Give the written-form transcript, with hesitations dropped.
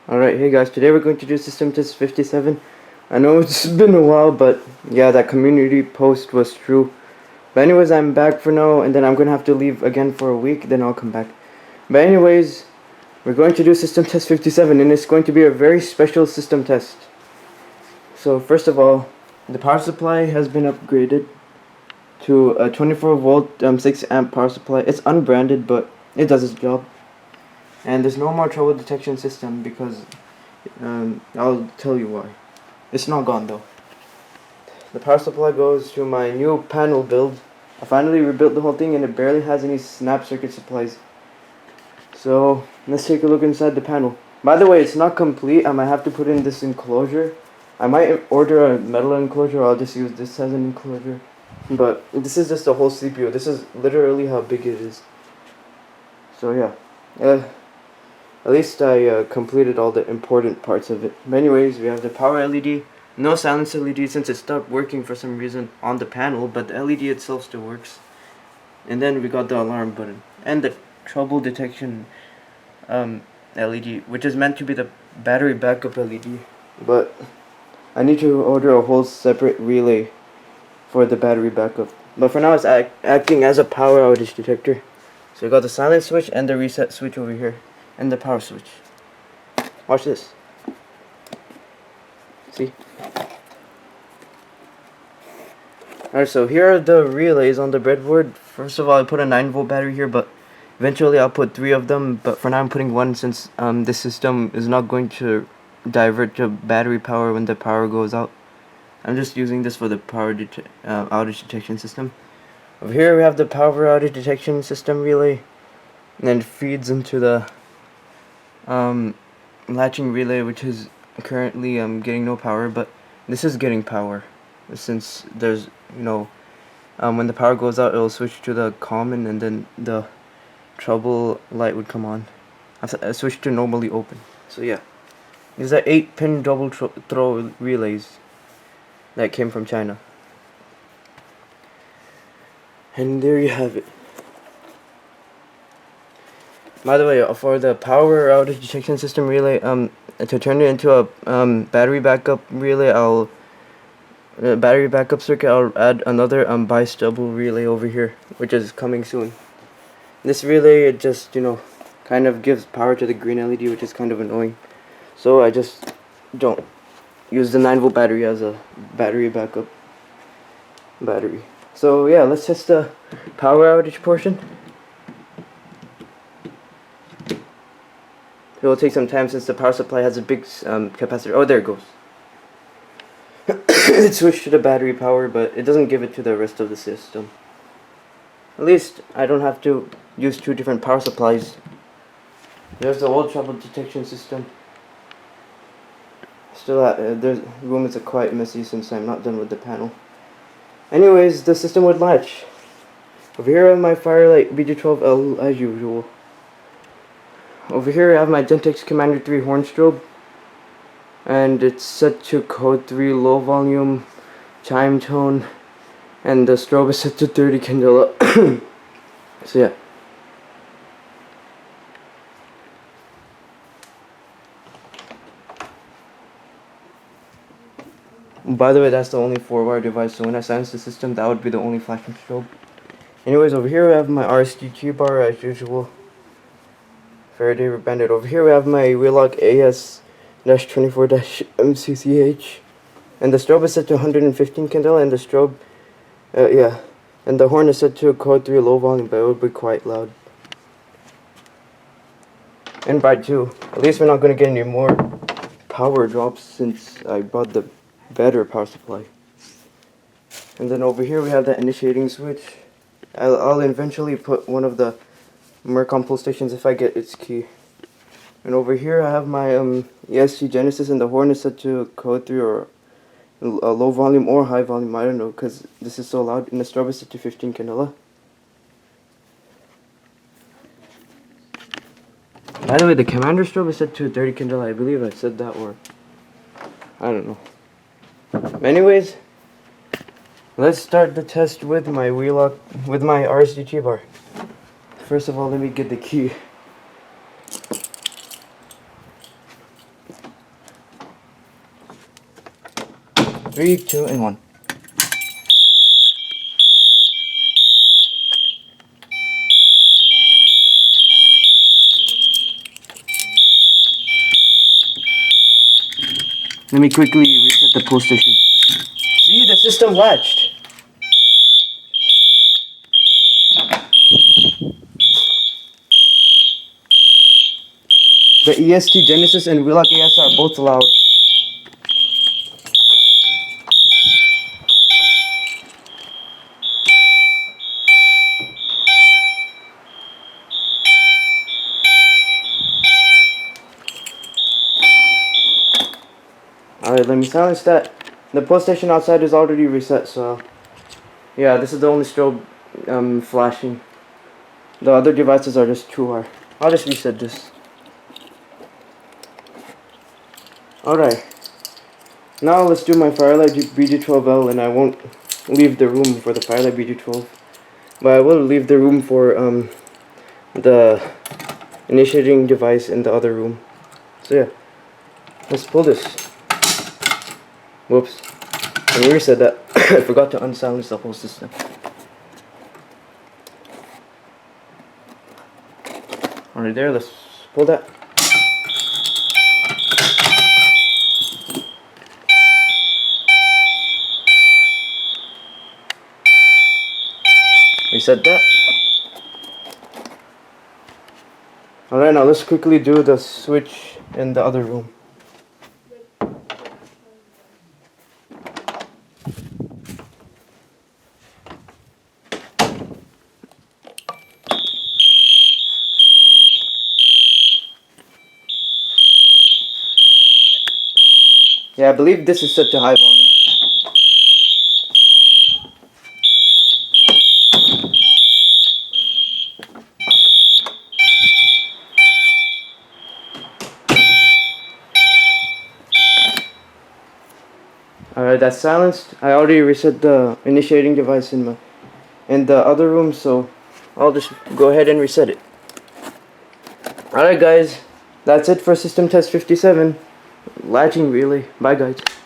Alright, hey guys, today we're going to do system test 57. I know it's been a while, but yeah, that community post was true. But anyways, I'm back for now, and then I'm going to have to leave again for a week, then I'll come back. But anyways, we're going to do system test 57, and it's going to be a very special system test. So first of all, the power supply has been upgraded to a 24 volt 6 amp power supply. It's unbranded, but it does its job. And there's no more trouble detection system because I'll tell you why. It's not gone though. The power supply goes to my new panel build. I finally rebuilt the whole thing and it barely has any snap circuit supplies. So let's take a look inside the panel. By the way, it's not complete. I might have to put in this enclosure. I might order a metal enclosure, or I'll just use this as an enclosure. But this is just the whole CPU. This is literally how big it is. So yeah. At least I completed all the important parts of it. But anyways, we have the power LED. No silence LED since it stopped working for some reason on the panel, but the LED itself still works. And then we got the alarm button. And the trouble detection LED, which is meant to be the battery backup LED. But I need to order a whole separate relay for the battery backup. But for now it's acting as a power outage detector. So we got the silence switch and the reset switch over here. And the power switch. Watch this. See? Alright, so here are the relays on the breadboard. First of all, I put a 9-volt battery here, but eventually I'll put 3 of them. But for now I'm putting 1 since this system is not going to divert to battery power when the power goes out. I'm just using this for the power outage detection system. Over here we have the power outage detection system relay. And then it feeds into the latching relay, which is currently getting no power, but this is getting power since there's when the power goes out, it'll switch to the common and then the trouble light would come on. I switched to normally open. So yeah, these are 8-pin double throw relays that came from China, and there you have it. By the way, for the power outage detection system relay, to turn it into a battery backup relay, battery backup circuit, I'll add another bi-stubble relay over here, which is coming soon. This relay, it just kind of gives power to the green LED, which is kind of annoying. So I just don't use the 9-volt battery as a battery backup battery. So yeah, let's test the power outage portion. It will take some time since the power supply has a big capacitor. Oh, there it goes. It switched to the battery power, but it doesn't give it to the rest of the system. At least I don't have to use 2 different power supplies. There's the old trouble detection system. Still, the room is quite messy since I'm not done with the panel. Anyways, the system would latch. Over here I have my Firelight BG12L as usual. Over here I have my Gentex Commander 3 horn strobe, and it's set to code 3 low volume chime tone, and the strobe is set to 30 candela. So yeah. By the way, that's the only 4-wire device, so when I silence the system, that would be the only flashing strobe. Anyways, over here I have my RSD bar as usual. Faraday rubber bandit. Over here we have my Wheelock AS-24-MCCH, and the strobe is set to 115 candela, and the strobe, and the horn is set to code 3 low volume, but it would be quite loud and bright too. At least we're not going to get any more power drops since I bought the better power supply. And then over here we have the initiating switch. I'll eventually put one of the Mercom pull stations if I get its key. And over here I have my ESC Genesis, and the horn is set to code 3 or a low volume or high volume, I don't know, because this is so loud. And the strobe is set to 15 candela. By the way, the Commander strobe is set to 30 candela. I believe I said that, or I don't know. Anyways, let's start the test with my Wheelock, with my RSD bar. First of all, let me get the key. 3, 2, and 1. Let me quickly reset the pull station. See, the system latched. The EST Genesis and Wheelock AS are both allowed. Alright, let me silence that. The pull station outside is already reset, so yeah, this is the only strobe flashing. The other devices are just 2R. I'll just reset this. Alright, now let's do my Firelight BG12L, and I won't leave the room for the Firelight BG12, but I will leave the room for the initiating device in the other room. So yeah, let's pull this. Whoops, let me reset that. I forgot to unsilence the whole system. Alright, there, let's pull that. Reset that. Alright, now let's quickly do the switch in the other room. Yeah, I believe this is set to high volume. Alright, that's silenced. I already reset the initiating device in the other room, so I'll just go ahead and reset it. Alright guys, that's it for system test 57. Latching relay. Bye guys.